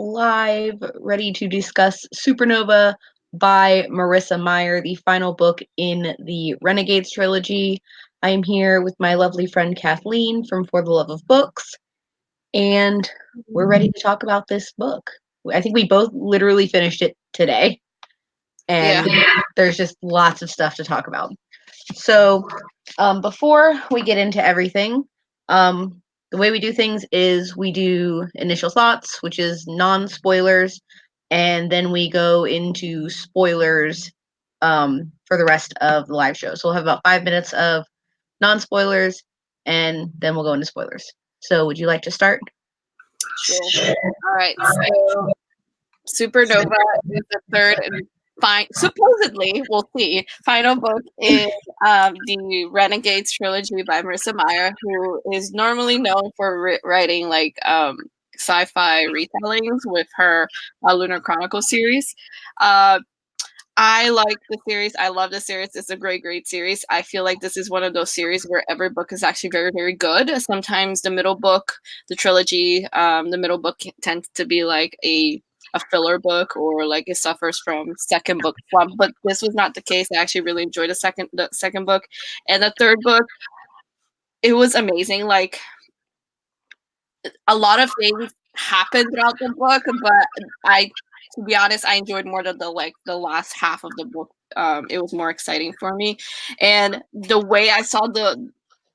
live, ready to discuss Supernova by Marissa Meyer, the final book in the Renegades trilogy. I am here with my lovely friend Kathleen from For the Love of Books, and we're ready to talk about this book. I think we both literally finished it today, and there's just lots of stuff to talk about. So, before we get into everything, the way we do things is we do initial thoughts, which is non-spoilers, and then we go into spoilers for the rest of the live show. So we'll have about 5 minutes of non-spoilers, and then we'll go into spoilers. So would you like to start? Sure. All right. So Supernova is the third and supposedly, we'll see, final book in the Renegades trilogy by Marissa Meyer, who is normally known for writing like sci-fi retellings with her Lunar Chronicle series. I like the series. I love the series. It's a great series. I feel like this is one of those series where every book is actually very good. Sometimes the middle book, the trilogy, the middle book tends to be like a filler book, or like it suffers from second book slump. But this was not the case. I actually really enjoyed the second book, and the third book, it was amazing. Like, a lot of things happened throughout the book, but to be honest, I enjoyed more the last half of the book. It was more exciting for me, and the way I saw the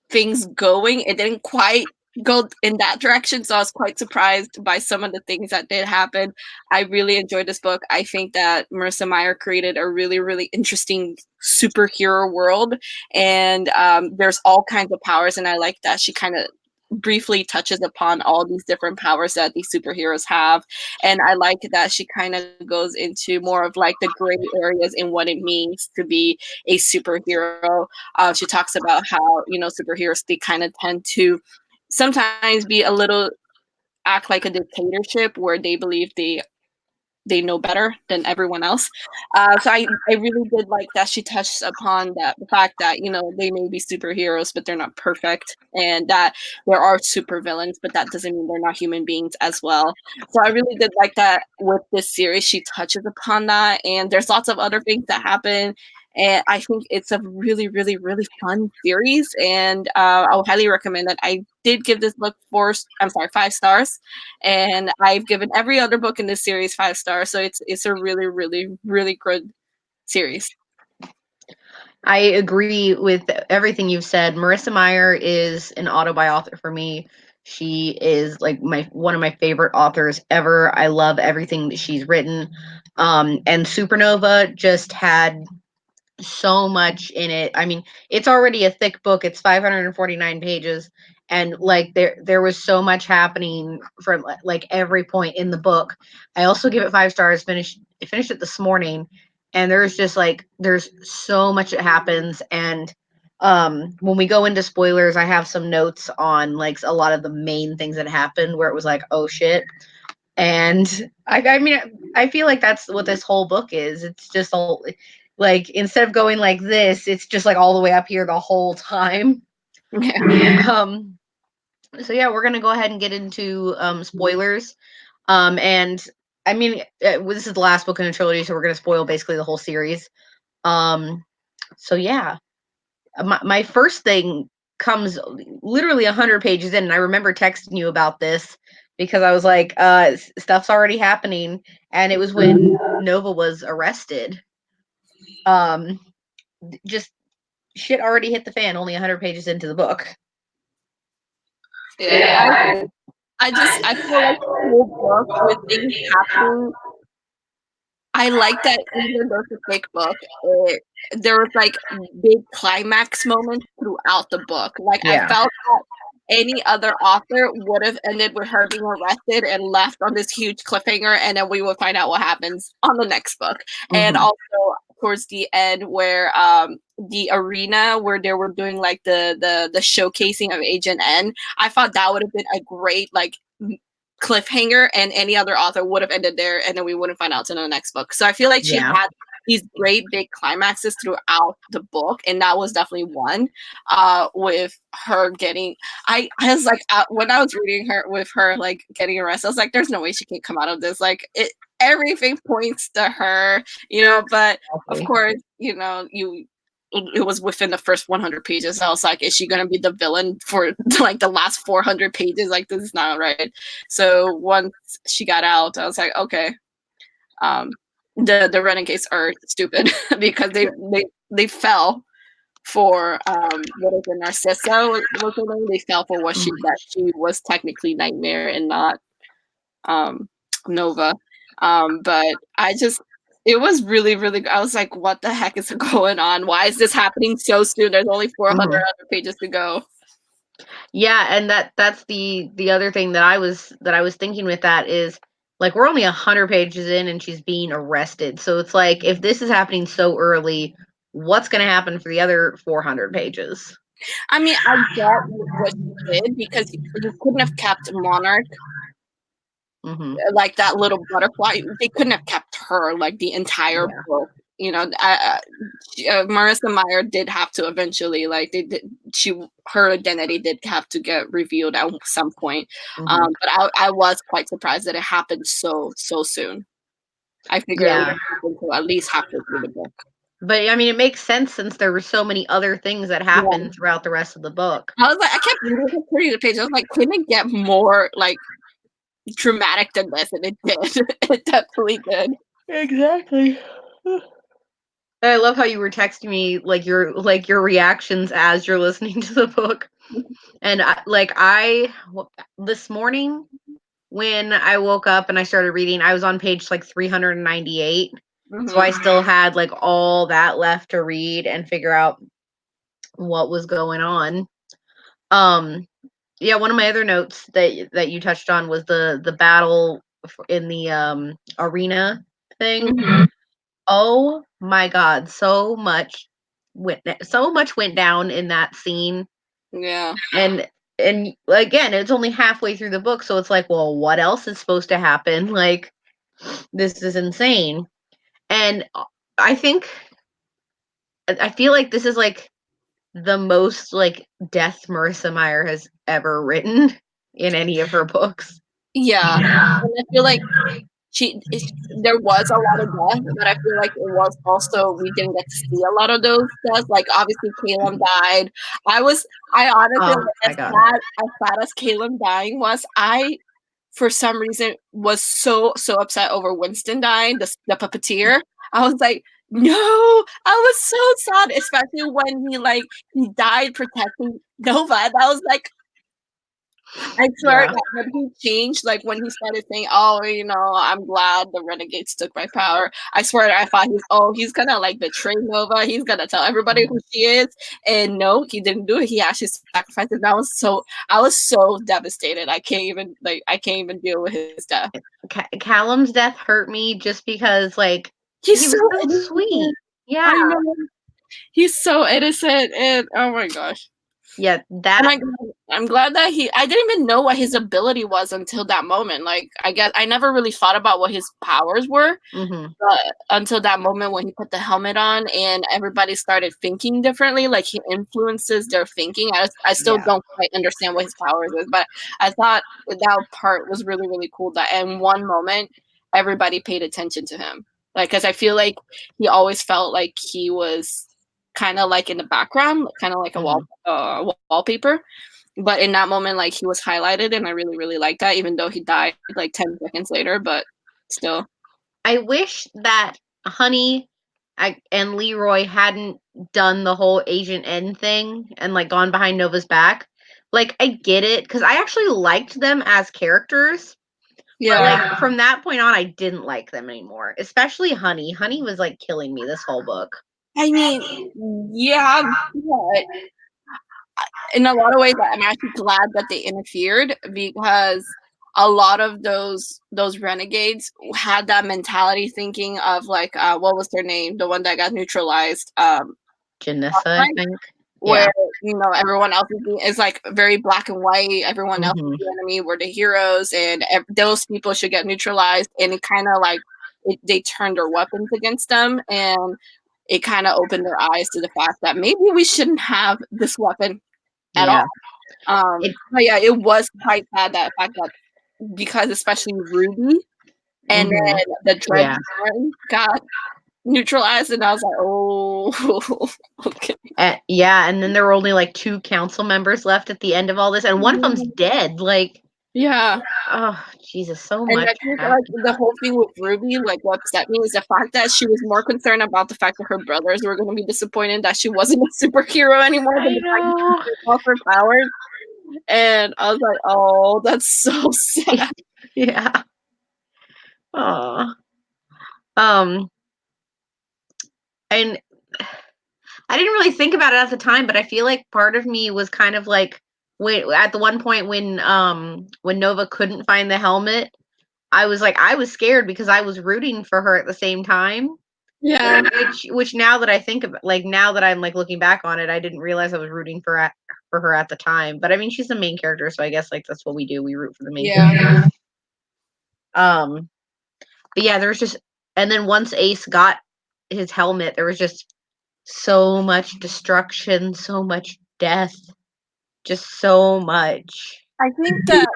things going, it didn't quite go in that direction. So I was quite surprised by some of the things that did happen. I really enjoyed this book. I think that Marissa Meyer created a really interesting superhero world, and there's all kinds of powers, and I like that she kind of briefly touches upon all these different powers that these superheroes have, and I like that she kind of goes into more of like the gray areas in what it means to be a superhero. She talks about how, superheroes, they kind of tend to sometimes be a little, act like a dictatorship where they believe they know better than everyone else. So I really did like that she touched upon the fact that, they may be superheroes, but they're not perfect, and that there are supervillains, but that doesn't mean they're not human beings as well. So I really did like that with this series. She touches upon that, and there's lots of other things that happen. And I think it's a really fun series, and I would highly recommend it. I did give this book 5 stars, and I've given every other book in this series 5 stars. So it's a really good series. I agree with everything you've said. Marissa Meyer is an auto-buy author for me. She is like one of my favorite authors ever. I love everything that she's written. And Supernova just had so much in it. I mean, it's already a thick book. It's 549 pages, and like there was so much happening from like every point in the book. I also give it 5 stars. Finished it this morning, and there's so much that happens. And when we go into spoilers, I have some notes on like a lot of the main things that happened where it was like, oh shit. And I mean, I feel like that's what this whole book is. It's just all like, instead of going like this, it's just like all the way up here the whole time. Yeah. So yeah, we're gonna go ahead and get into spoilers. And I mean, this is the last book in the trilogy, so we're gonna spoil basically the whole series. So yeah, my first thing comes literally 100 pages in, and I remember texting you about this because I was like, stuff's already happening, and it was when Nova was arrested. Just shit already hit the fan, only 100 pages into the book. Yeah, I feel like the whole book with things happening. I like that even though it's a thick book, there was like big climax moments throughout the book. Like, I felt that any other author would have ended with her being arrested and left on this huge cliffhanger, and then we would find out what happens on the next book. Mm-hmm. And also towards the end, where the arena where they were doing like the showcasing of Agent N, I thought that would have been a great like cliffhanger, and any other author would have ended there, and then we wouldn't find out till the next book. So I feel like she had these great big climaxes throughout the book, and that was definitely one. With her getting, I was like, when I was reading her with her like getting arrested, I was like, there's no way she can come out of this. Like it, everything points to her, you know. But of course, you know, it was within the first 100 pages. I was like, is she going to be the villain for like the last 400 pages? Like, this is not right. So once she got out, I was like, okay, the renegades are stupid because they fell for what is it, Narcissa was her name. They fell for what that she was technically Nightmare and not Nova. But it was really, really, I was like, what the heck is going on? Why is this happening so soon? There's only 400 other pages to go. Yeah, and that's the other thing that I was thinking with that is, like, we're only 100 pages in and she's being arrested. So it's like, if this is happening so early, what's going to happen for the other 400 pages? I mean, I get what she did because you couldn't have kept Monarch like that little butterfly. They couldn't have kept her like the entire book. You know, Marissa Meyer did have to eventually, like, her identity did have to get revealed at some point. But I was quite surprised that it happened so soon. I figured it would happen to at least halfway through the book. But I mean, it makes sense since there were so many other things that happened throughout the rest of the book. I was like, I kept reading the page. I was like, can it get more like dramatic than this? And it did. It definitely did. Exactly. I love how you were texting me like your reactions as you're listening to the book. And this morning when I woke up and I started reading, I was on page like 398. So I still had like all that left to read and figure out what was going on. Yeah, one of my other notes that you touched on was the battle in the arena thing. Oh my god, so much went down in that scene. Yeah. And again, it's only halfway through the book, so it's like, well, what else is supposed to happen? Like, this is insane. And I feel like this is like the most like death Marissa Meyer has ever written in any of her books. Yeah. And I feel like there was a lot of death, but I feel like it was also, we didn't get to see a lot of those deaths. Like, obviously Caleb died. I honestly, as sad as Caleb dying was, I for some reason was so upset over Winston dying, the puppeteer. I was like, no, I was so sad, especially when he died protecting Nova. And I was like, I swear that when he changed, like when he started saying, "Oh, you know, I'm glad the renegades took my power," I swear I thought he's gonna like betray Nova. He's gonna tell everybody who she is. And no, he didn't do it. He actually sacrificed. And I was so devastated. I can't even deal with his death. Callum's death hurt me just because like he was so sweet. Yeah, I know. He's so innocent, and oh my gosh. Yeah, I'm glad that I didn't even know what his ability was until that moment. Like, I guess I never really thought about what his powers were until that moment when he put the helmet on and everybody started thinking differently. Like, he influences their thinking. I still don't quite understand what his powers is, but I thought that part was really, really cool. That in one moment, everybody paid attention to him. Like, because I feel like he always felt like he was kind of like in the background, kind of like a wallpaper. But in that moment, like, he was highlighted, and I really, really liked that, even though he died like 10 seconds later, but still. I wish that Honey and Leroy hadn't done the whole Agent N thing and like gone behind Nova's back. Like, I get it, because I actually liked them as characters. Yeah. But like from that point on, I didn't like them anymore. Especially Honey. Honey was like killing me this whole book. I mean, yeah, but in a lot of ways, I'm actually glad that they interfered, because a lot of those renegades had that mentality, thinking of like, what was their name? The one that got neutralized. Janessa, I think. Where, you know, everyone else is like very black and white. Everyone else is the enemy. We're the heroes, and those people should get neutralized. And it kind of like they turned their weapons against them, and it kind of opened their eyes to the fact that maybe we shouldn't have this weapon at all. But yeah, it was quite sad that fact that because especially Ruby and then the Dread got neutralized, and I was like, oh, okay. And then there were only like 2 council members left at the end of all this, and one of them's dead. Like, oh Jesus, so and much. I think like the whole thing with Ruby, like what upset me is the fact that she was more concerned about the fact that her brothers were going to be disappointed that she wasn't a superhero anymore than the fact that she lost her powers. And I was like, oh, that's so sad. Yeah. Oh. And I didn't really think about it at the time, but I feel like part of me was kind of like, at the one point when Nova couldn't find the helmet, I was scared because I was rooting for her at the same time. Yeah. Which now that I think about, like, now that I'm like looking back on it, I didn't realize I was rooting for her at the time. But I mean, she's the main character, so I guess like that's what we do. We root for the main character. But yeah, there was just, and then once Ace got his helmet, there was just so much destruction, so much death, just so much. I think that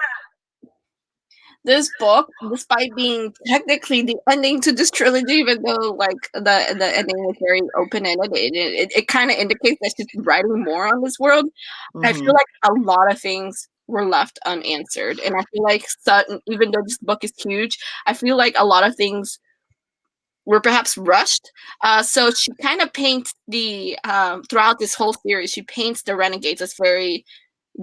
this book, despite being technically the ending to this trilogy, even though like the ending was very open ended, it kind of indicates that she's writing more on this world. I feel like a lot of things were left unanswered, and I feel like even though this book is huge, I feel like a lot of things were perhaps rushed. So she kind of paints the throughout this whole series, she paints the renegades as very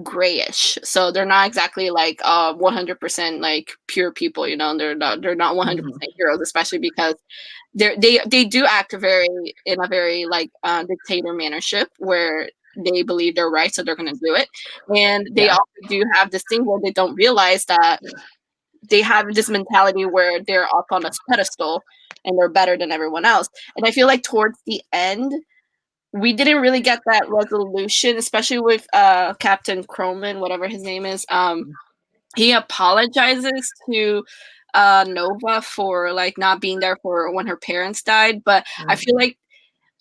grayish, so they're not exactly like 100% like pure people, you know. They're not 100% heroes, especially because they do act in a very like dictator mannership where they believe they're right, so they're going to do it. And they also do have this thing where they don't realize that they have this mentality where they're up on a pedestal and they're better than everyone else. And I feel like towards the end, we didn't really get that resolution, especially with Captain Croman, whatever his name is. He apologizes to Nova for like not being there for when her parents died, but I feel like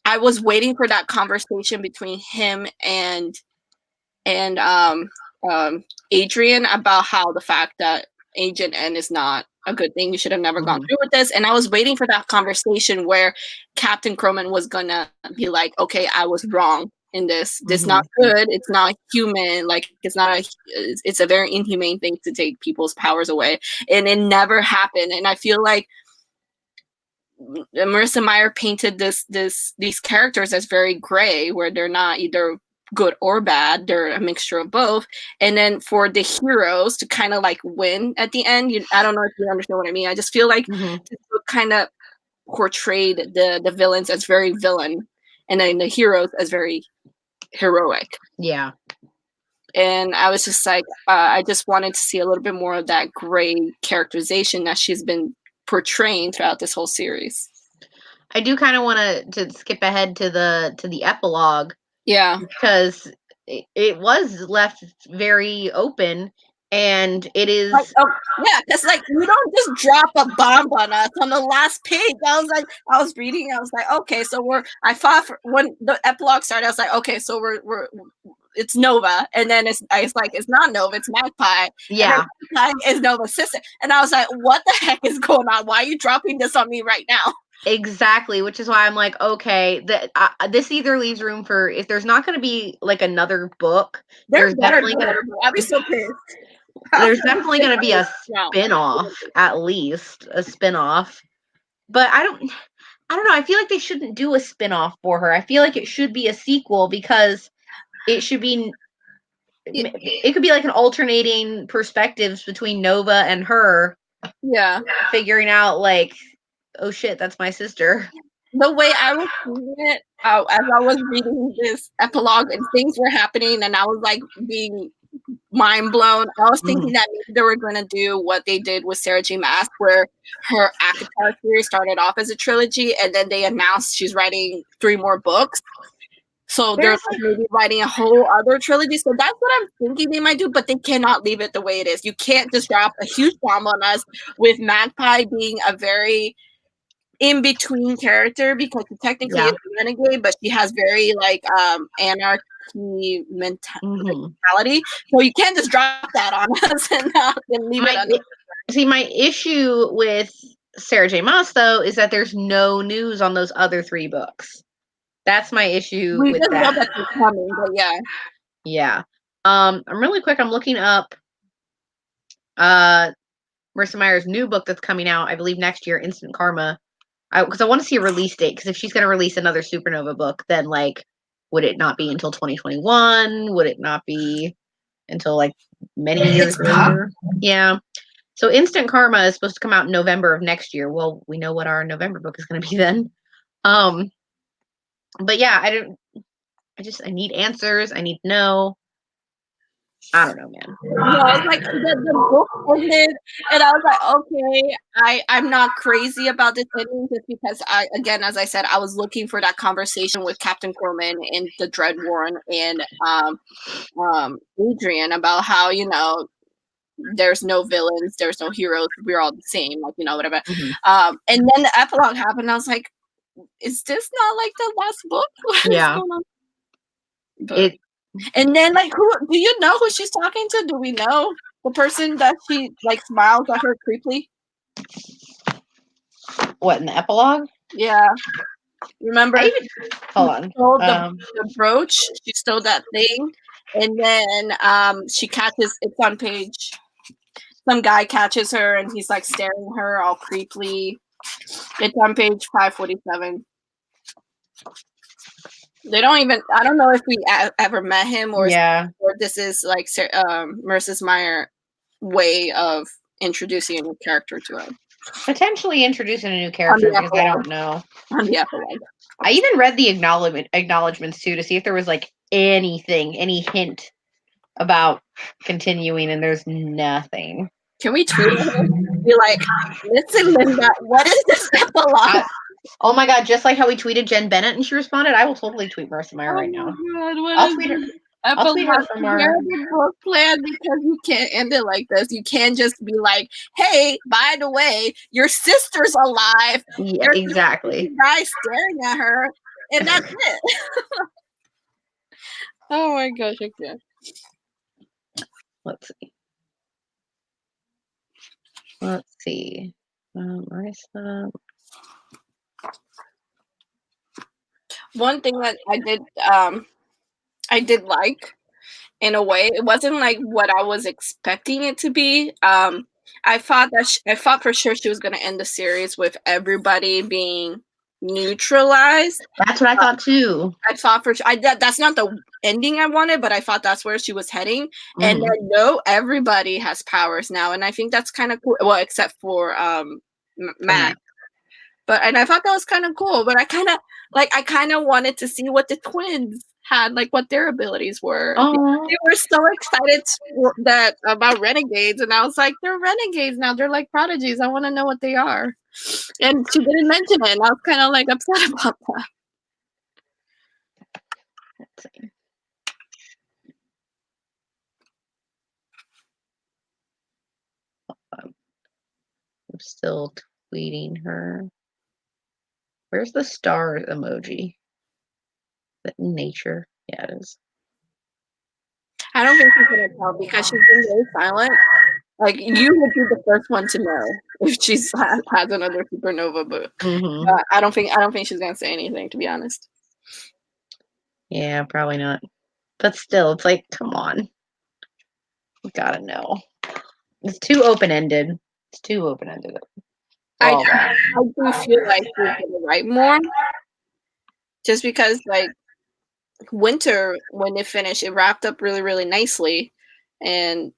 I was waiting for that conversation between him and Adrian about how the fact that Agent N is not a good thing. You should have never gone through with this. And I was waiting for that conversation where Captain Croman was gonna be like, okay, I was wrong in this. This not good. It's not human. Like it's a very inhumane thing to take people's powers away. And it never happened. And I feel like Marissa Meyer painted these characters as very gray, where they're not either good or bad, they're a mixture of both. And then for the heroes to kind of like win at the end, I don't know if you understand what I mean. I just feel like this book kind of portrayed the villains as very villain, and then the heroes as very heroic. Yeah. And I was just like, I just wanted to see a little bit more of that gray characterization that she's been portraying throughout this whole series. I do kind of want to skip ahead to the epilogue. Yeah. Because it was left very open, and it is like, yeah, because like you don't just drop a bomb on us on the last page. I was reading, I was like, okay, so I thought when the epilogue started, I was like, okay, so we're it's Nova, and then it's like it's not Nova, it's Magpie. Yeah, Magpie is Nova's sister, and I was like, what the heck is going on? Why are you dropping this on me right now? Exactly, which is why I'm like, okay, this either leaves room for, if there's not going to be like another book, there's definitely going to. I'll be so pissed. There's definitely going to be a spin-off, at least a spin-off. But I don't know. I feel like they shouldn't do a spin-off for her. I feel like it should be a sequel, because it should be. It could be like an alternating perspectives between Nova and her. Yeah, figuring out like, oh shit, that's my sister. The way I was seeing it, as I was reading this epilogue and things were happening, and I was like being mind blown. I was thinking that maybe they were going to do what they did with Sarah J. Maas, where her ACOTAR series started off as a trilogy, and then they announced she's writing 3 more books. So they're maybe writing a whole other trilogy. So that's what I'm thinking they might do, but they cannot leave it the way it is. You can't just drop a huge bomb on us with Magpie being a very in-between character because she technically is a renegade, but she has very like anarchy mentality. So you can't just drop that on us and leave it on. See, my issue with Sarah J. Maas, though, is that there's no news on those other 3 books. That's my issue with that. We just know that they're coming, but yeah. Yeah. I'm really quick. I'm looking up Marissa Meyer's new book that's coming out, I believe next year, Instant Karma. Because I want to see a release date. Because if she's going to release another Supernova book, then like, would it not be until 2021? Would it not be until like many years later? Yeah. So Instant Karma is supposed to come out in November of next year. Well, we know what our November book is going to be then. But yeah, I need answers. I need to know. I don't know, man. Yeah, it's like the book ended, and I was like, okay, I'm not crazy about this ending just because again, as I said, I was looking for that conversation with Captain Corman and the Dread Warren and Adrian about how, there's no villains, there's no heroes, we're all the same, like, whatever. And then the epilogue happened, I was like, is this not like the last book? What is going on? But, and then, like, who do you know who she's talking to? Do we know the person that she like smiles at her creepily? What, in the epilogue? Yeah. Remember? Hold on. Stole the brooch. She stole that thing, and then she catches. It's on page. Some guy catches her, and he's like staring at her all creepily. It's on page 547. They don't even. I don't know if we ever met him or this is like Marissa Meyer way of introducing a new character to him. Potentially introducing a new character because I don't know. On the epilogue. I even read the acknowledgments too to see if there was like anything, any hint about continuing, and there's nothing. Can we tweet her? Be like, listen, Linda, what is this epilogue? Oh my god, just like how we tweeted Jen Bennett and she responded, I will totally tweet Marissa Meyer right now. I'll tweet her from our book plan because you can't end it like this. You can't just be like, hey, by the way, your sister's alive. Yeah, exactly. Guy staring at her, and that's it. Oh my gosh, okay. Let's see. Marissa. One thing that I did like, in a way, it wasn't like what I was expecting it to be. I thought for sure she was going to end the series with everybody being neutralized. That's what I thought too. I thought for sure. That's not the ending I wanted, but I thought that's where she was heading. And then no, everybody has powers now, and I think that's kind of cool. Well, except for Matt. And I thought that was kind of cool. But I kind of wanted to see what the twins had, like what their abilities were. They were so excited about renegades, and I was like, they're renegades now. They're like prodigies. I want to know what they are. And she didn't mention it, and I was kind of like upset about that. Let's see. I'm still tweeting her. Where's the star emoji? Is it in nature? Yeah, it is. I don't think she's gonna tell because she's been very silent. Like, you would be the first one to know if she's has another Supernova book. I don't think she's gonna say anything, to be honest. Yeah, probably not. But still, it's like, come on. You gotta know. It's too open-ended. I do feel like she's gonna write more. Just because, like, Winter, when it finished, it wrapped up really, really nicely. And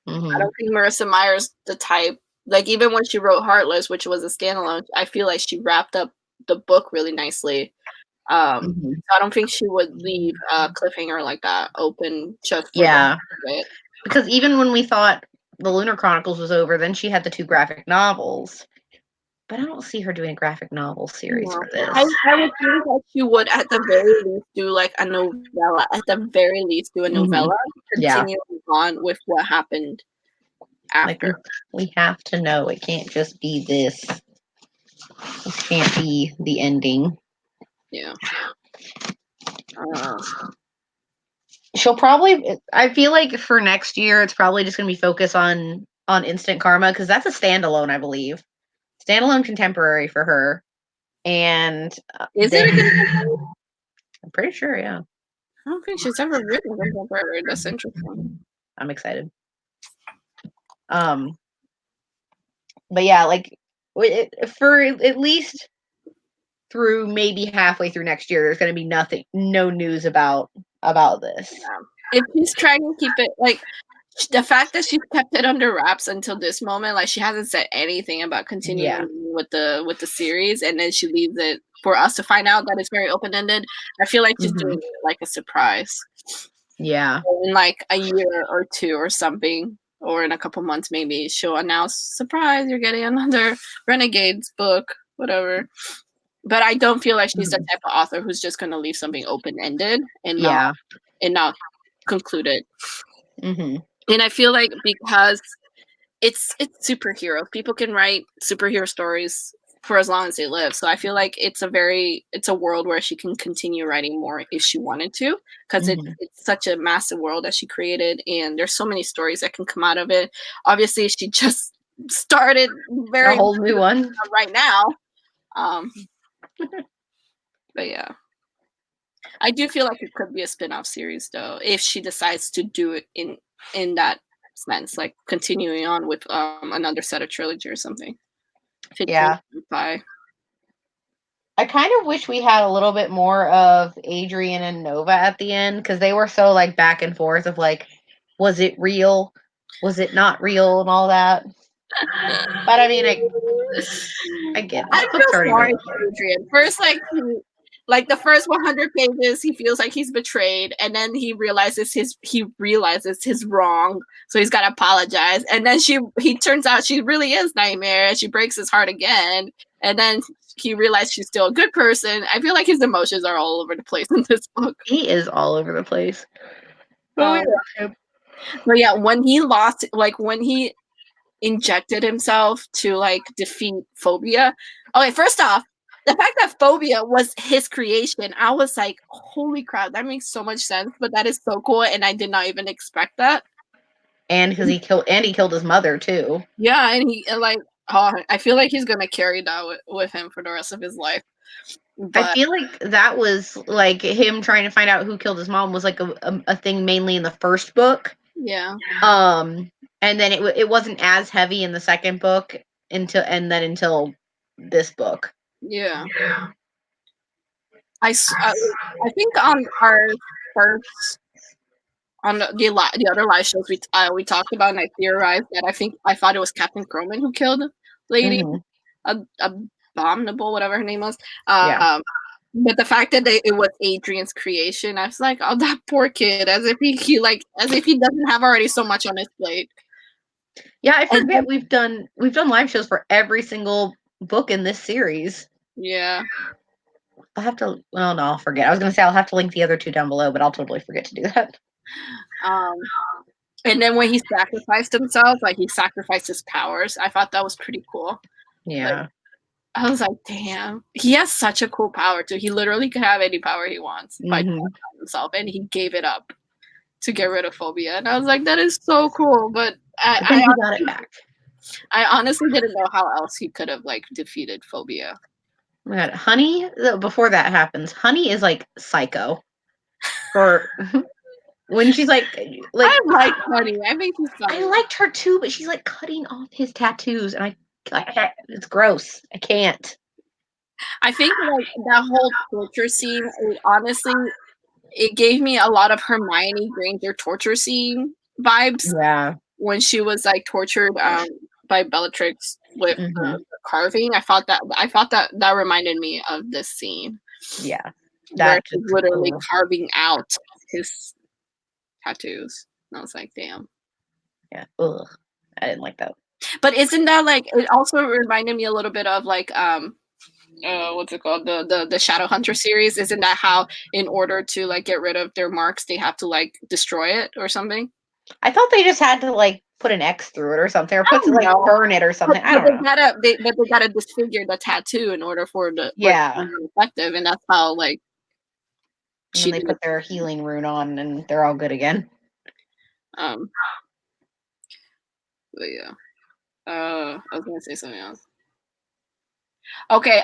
I don't think Marissa Meyer's the type, like, even when she wrote Heartless, which was a standalone, I feel like she wrapped up the book really nicely. I don't think she would leave a cliffhanger like that open just for it. Because even when we thought the Lunar Chronicles was over, then she had the 2 graphic novels. But I don't see her doing a graphic novel series for this. I would think that she would, at the very least, do like a novella. At the very least, do a novella. Continue on with what happened after. Like, we have to know. It can't just be this. can't be the ending. Yeah. She'll probably. I feel like for next year, it's probably just going to be focused on Instant Karma because that's a standalone, I believe. Standalone contemporary for her, and Is it a contemporary? I'm pretty sure, yeah. I don't think she's ever written contemporary. That's interesting. I'm excited. But yeah, like for at least through maybe halfway through next year, there's going to be no news about this. Yeah. If she's trying to keep it like the fact that she's kept it under wraps until this moment, like she hasn't said anything about continuing with the series, and then she leaves it for us to find out that it's very open ended. I feel like she's doing it like a surprise. Yeah. In like a year or two or something, or in a couple months, maybe she'll announce, surprise, you're getting another Renegades book, whatever. But I don't feel like she's the type of author who's just going to leave something open ended and not conclude it. And I feel like because it's superheroes, people can write superhero stories for as long as they live. So I feel like it's a world where she can continue writing more if she wanted to, because it's such a massive world that she created, and there's so many stories that can come out of it. Obviously, she just started a whole new one right now. But yeah, I do feel like it could be a spin-off series though, if she decides to do it in that sense, like continuing on with another set of trilogy or something. Yeah. I kind of wish we had a little bit more of Adrian and Nova at the end, because they were so like back and forth of like, was it real? Was it not real and all that? But I mean, I get it. I feel sorry for Adrian. First, like the first 100 pages, he feels like he's betrayed, and then he realizes his wrong, so he's got to apologize. And then he turns out she really is Nightmare, and she breaks his heart again. And then he realized she's still a good person. I feel like his emotions are all over the place in this book. He is all over the place. But yeah, when he injected himself to like defeat Phobia. Okay, first off, the fact that Phobia was his creation, I was like, holy crap, that makes so much sense. But that is so cool, and I did not even expect that. And because he killed his mother too. Yeah, and he I feel like he's gonna carry that with him for the rest of his life. But I feel like that was like him trying to find out who killed his mom was like a thing mainly in the first book. Yeah. And then it wasn't as heavy in the second book until this book. Yeah. I think on our first on the other live shows we talked about, and I theorized that I thought it was Captain Croman who killed Lady Abominable, whatever her name was. But the fact that it was Adrian's creation, I was like, oh, that poor kid, as if he doesn't have already so much on his plate. Yeah, I forget we've done live shows for every single book in this series. Yeah. I'll have to. Well, no, I'll forget. I was going to say I'll have to link the other two down below, but I'll totally forget to do that. And then when he sacrificed himself, like he sacrificed his powers, I thought that was pretty cool. Yeah. Like, I was like, damn, he has such a cool power too. He literally could have any power he wants by himself, and he gave it up to get rid of Phobia. And I was like, that is so cool. But I got it back. I honestly didn't know how else he could have like defeated Phobia. Oh my God, Honey. Before that happens, Honey is like psycho. For when she's like I like Honey. I think she's funny. I liked her too, but she's like cutting off his tattoos, and it's gross. I can't. I think like that whole torture scene, honestly, it gave me a lot of Hermione Granger torture scene vibes. Yeah. When she was like tortured by Bellatrix with carving, I thought that reminded me of this scene. Yeah. Where she's literally carving out his tattoos. And I was like, damn. Yeah. Ugh. I didn't like that. But isn't that like, it also reminded me a little bit of like what's it called, the Shadowhunter series? Isn't that how in order to like get rid of their marks they have to like destroy it or something? I thought they just had to like put an X through it or something, or puts it like burn it or something. I don't know. But they gotta disfigure the tattoo in order for it Yeah. to be effective, and that's how like. And then they put their healing rune on, and they're all good again. But yeah. I was gonna say something else. Okay.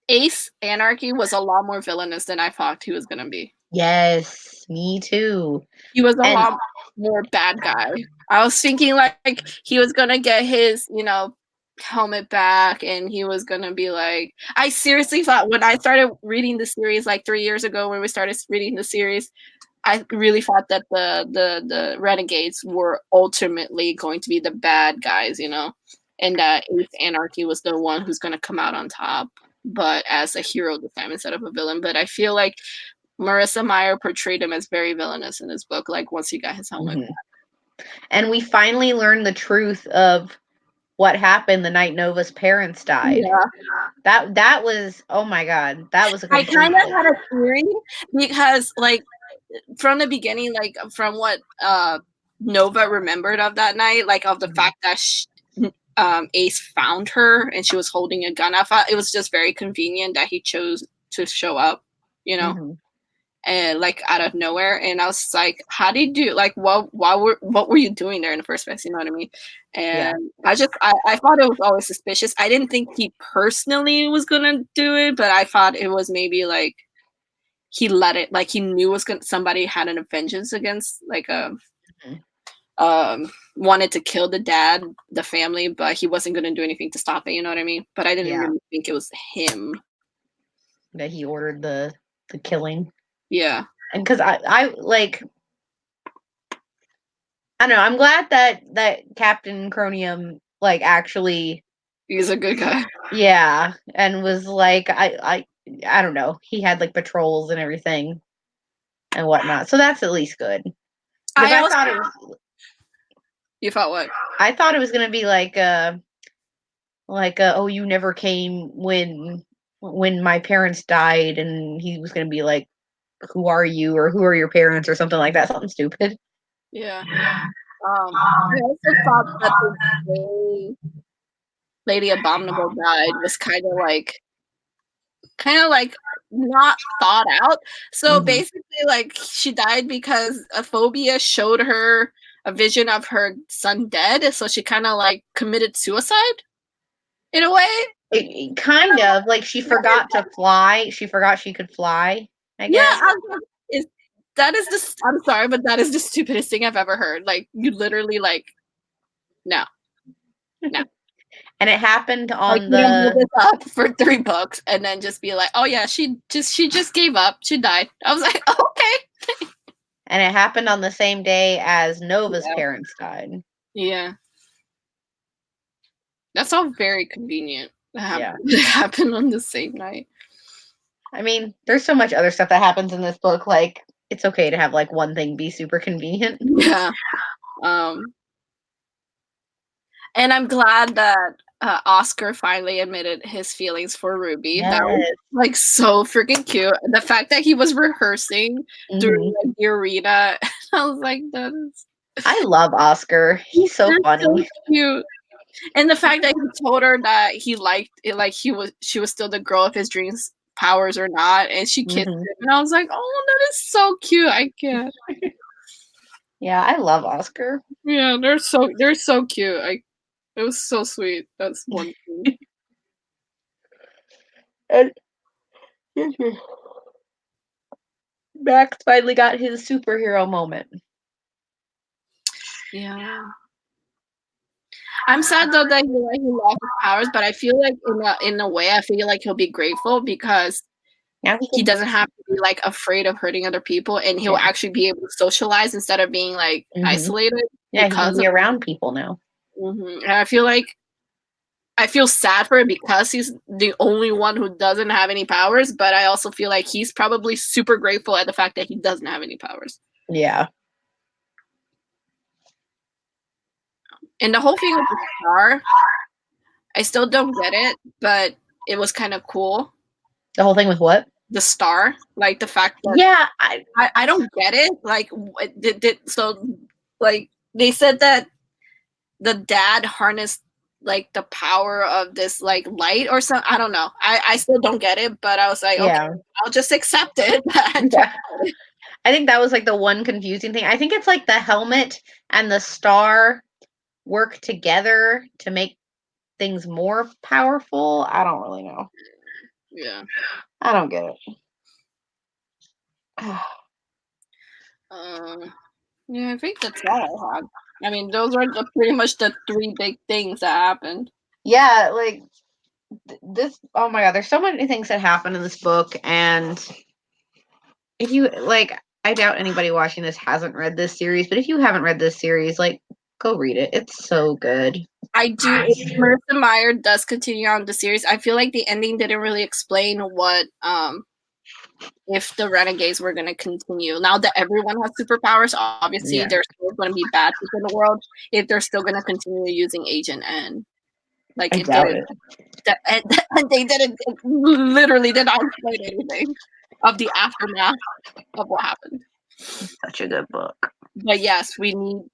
Ace Anarchy was a lot more villainous than I thought he was gonna be. Yes, me too. He was a lot more bad guy. I was thinking like he was gonna get his, helmet back, and he was gonna be like. I seriously thought when I started reading the series like 3 years ago, when we started reading the series, I really thought that the Renegades were ultimately going to be the bad guys, and that Ace Anarchy was the one who's gonna come out on top, but as a hero this time instead of a villain. But I feel like Marissa Meyer portrayed him as very villainous in this book, like once he got his helmet. Mm-hmm. And we finally learned the truth of what happened the night Nova's parents died. Yeah. That was, oh my god, that was a I kind of had a theory because, like, from the beginning, like from what Nova remembered of that night, like of the fact that Ace found her and she was holding a gun. I thought it was just very convenient that he chose to show up, and like out of nowhere. And I was like, how did you do? Like, what were you doing there in the first place? You know what I mean? And I thought it was always suspicious. I didn't think he personally was gonna do it, but I thought it was maybe like he let it, like he knew somebody had an vengeance against, like wanted to kill the family, but he wasn't gonna do anything to stop it. You know what I mean? But I didn't really think it was him that he ordered the killing. Yeah. And because I like, I don't know, I'm glad that Captain Cronium like actually, he's a good guy. Yeah, and was like, I don't know, he had like patrols and everything and whatnot, so that's at least good. Because I thought it was. You thought what? I thought it was gonna be like oh, you never came when my parents died, and he was gonna be like, who are you, or who are your parents, or something like that, something stupid. Yeah. I also thought that the way Lady Abominable died was kind of like not thought out. So basically, like, she died because a phobia showed her a vision of her son dead, so she kind of like committed suicide in a way. It kind of like she forgot to fly. She forgot she could fly, I guess. Yeah, I'm sorry, but that is the stupidest thing I've ever heard. Like, you literally, like, no. And it happened on like, you don't hold this up for 3 books and then just be like, oh yeah, she just gave up. She died. I was like, oh, okay. And it happened on the same day as Nova's parents died. Yeah. That's all very convenient. It happened on the same night. I mean, there's so much other stuff that happens in this book. Like, it's okay to have like one thing be super convenient. Yeah. And I'm glad that Oscar finally admitted his feelings for Ruby. Yes. That was like so freaking cute. The fact that he was rehearsing through like, the arena, I was like, that is. I love Oscar. He's so funny. So cute. And the fact that he told her that he liked it, like she was still the girl of his dreams, powers or not, and she kissed him, and I was like, oh, that is so cute. I can't. Yeah, I love Oscar. Yeah, they're so cute. It was so sweet. That's one thing. And Max finally got his superhero moment. Yeah. I'm sad though that he lost his powers, but I feel like in a way, I feel like he'll be grateful because now he doesn't have to be like afraid of hurting other people, and he'll actually be able to socialize instead of being like isolated. Yeah, he can be around people now. And I feel sad for him because he's the only one who doesn't have any powers, but I also feel like he's probably super grateful at the fact that he doesn't have any powers. Yeah. And the whole thing with the star, I still don't get it, but it was kind of cool. The whole thing with what? The star, like the fact that I don't get it. Like, so like they said that the dad harnessed like the power of this like light or something. I don't know. I still don't get it, but I was like, okay, Yeah. I'll just accept it. Yeah. I think that was like the one confusing thing. I think it's like the helmet and the star work together to make things more powerful. I don't really know. Yeah. I don't get it. Yeah, I think that's all I had. I mean, those are pretty much the three big things that happened. Yeah, like this. Oh my god, there's so many things that happen in this book, and if you like, I doubt anybody watching this hasn't read this series. But if you haven't read this series, like, go read it. It's so good. I do. If Marissa Meyer does continue on the series, I feel like the ending didn't really explain what if the Renegades were going to continue. Now that everyone has superpowers, obviously Yeah, there's still going to be bad people in the world. If they're still going to continue using Agent N, like I it doubt didn't, it. and they didn't literally did not explain anything of the aftermath of what happened. Such a good book. But yes, you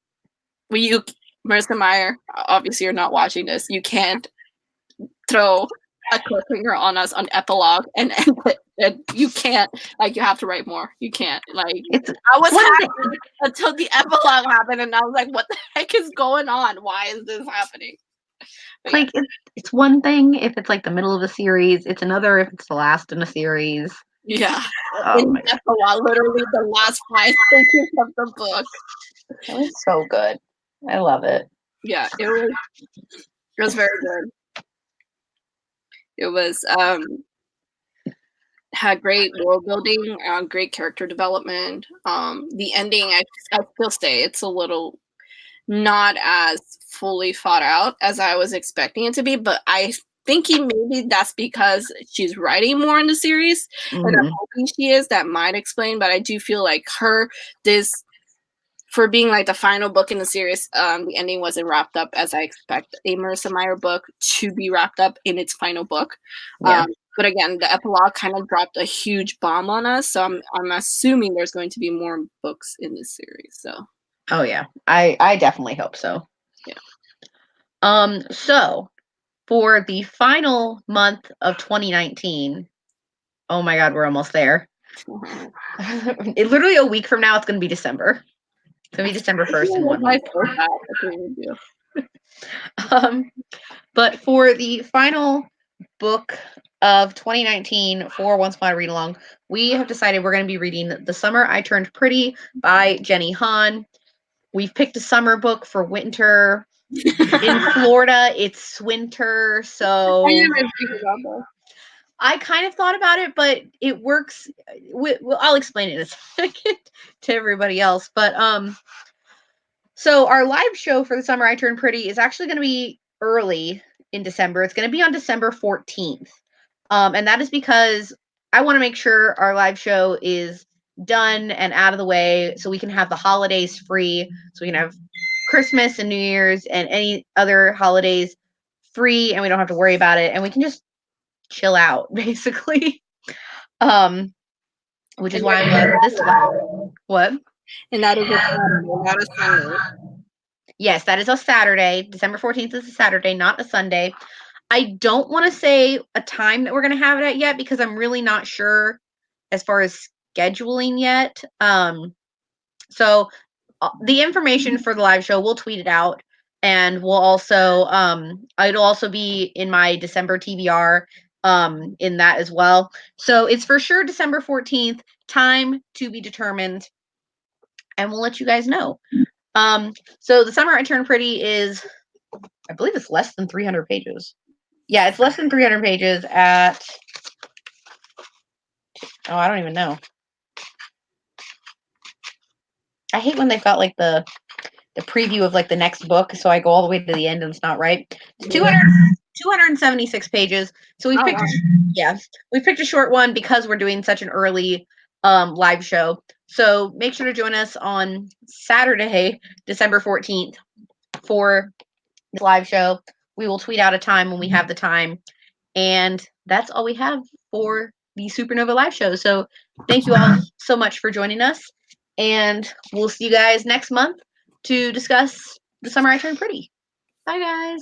Marissa Meyer. Obviously, you're not watching this. You can't throw a cliffhanger on us on epilogue and you can't, like, you have to write more. You can't, like, It's I was one thing. happy until the epilogue happened and I was like, what the heck is going on? Why is this happening? But Like it's one thing if it's like the middle of a series. It's another if it's the last in a series. yeah. Oh In my the epilogue, literally the last 5 pages of the book. god, it was so good. I love it. Yeah, it was very good. It was had great world building, great character development. The ending, I still say it's a little not as fully thought out as I was expecting it to be, but I thinking maybe that's because she's writing more in the series, and I'm hoping she is. That might explain, but I do feel like this for being like the final book in the series, the ending wasn't wrapped up as I expect a Marissa Meyer book to be wrapped up in its final book. Yeah. But again, the epilogue kind of dropped a huge bomb on us, so I'm assuming there's going to be more books in this series. So. Oh yeah, I definitely hope so. Yeah. So for the final month of 2019, oh my god, we're almost there. It literally a week from now, it's gonna be December. It's gonna be December 1st in 1 week. But for the final book of 2019 for Once Upon a Read Along, we have decided we're going to be reading The Summer I Turned Pretty by Jenny Han. We've picked a summer book for winter. In Florida, it's winter, so I kind of thought about it, but it works. I'll explain it in a second to everybody else. But so our live show for The Summer I Turned Pretty is actually going to be early in December. It's going to be on December 14th. And that is because I want to make sure our live show is done and out of the way so we can have the holidays free. So we can have Christmas and New Year's and any other holidays free and we don't have to worry about it. And we can just chill out, basically. Which is why I love this one. What? And that is a Saturday, not a Sunday. Yes, that is a Saturday. December 14th is a Saturday, not a Sunday. I don't want to say a time that we're going to have it at yet because I'm really not sure as far as scheduling yet. So the information for the live show, we'll tweet it out, and we'll also it'll also be in my December TBR in that as well. So it's for sure December 14th, time to be determined, and we'll let you guys know. So The Summer I Turned Pretty is, I believe it's less than 300 pages. Yeah, it's less than 300 pages at, oh, I don't even know. I hate when they've got like the preview of like the next book, so I go all the way to the end and it's not right. It's 276 pages. So we picked, we picked a short one because we're doing such an early live show. So make sure to join us on Saturday, December 14th for the live show. We will tweet out a time when we have the time. And that's all we have for the Supernova live show. So thank you all so much for joining us. And we'll see you guys next month to discuss The Summer I Turned Pretty. Bye, guys.